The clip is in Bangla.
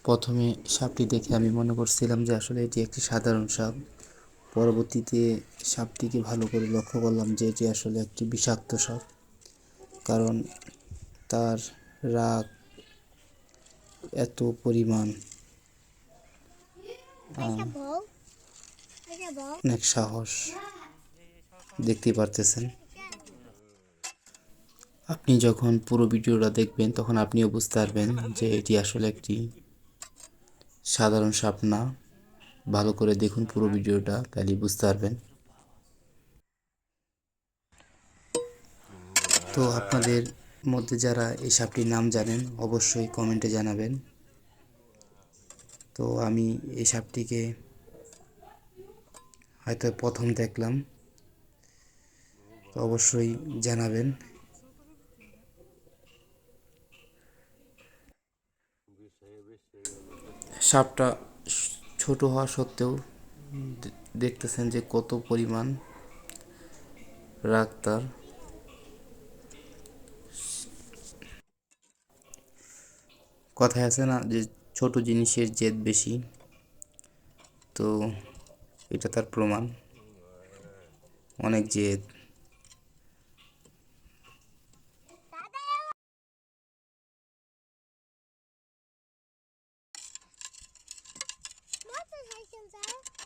প্রথমে সাপটি দেখে আমি মনে করছিলাম যে আসলে এটি একটি সাধারণ সাপ। পরবর্তীতে সাপটিকে ভালো করে লক্ষ্য করলাম যে এটি আসলে একটি বিষাক্ত সাপ, কারণ তার রাগ এত পরিমাণ, অনেক সাহস, দেখতে পারতেছেন। আপনি যখন পুরো ভিডিওটা দেখবেন তখন আপনিও বুঝতে পারবেন যে এটি আসলে একটি সাধারণ সাপ না। ভালো করে দেখুন পুরো ভিডিওটা, তাহলে বুঝতে পারবেন। তো আপনাদের মধ্যে যারা এই সাপটির নাম জানেন অবশ্যই কমেন্টে জানাবেন। তো আমি এই সাপটিকে হয়তো প্রথম দেখলাম, তো অবশ্যই জানাবেন। সাপটা ছোট হওয়া সত্ত্বেও দেখতেছেন যে কত পরিমাণ রাগ তার। কথায় আছে না যে ছোট জিনিসের জেদ বেশি, তো এটা তার প্রমাণ। অনেক জেদ। Motorcycles out.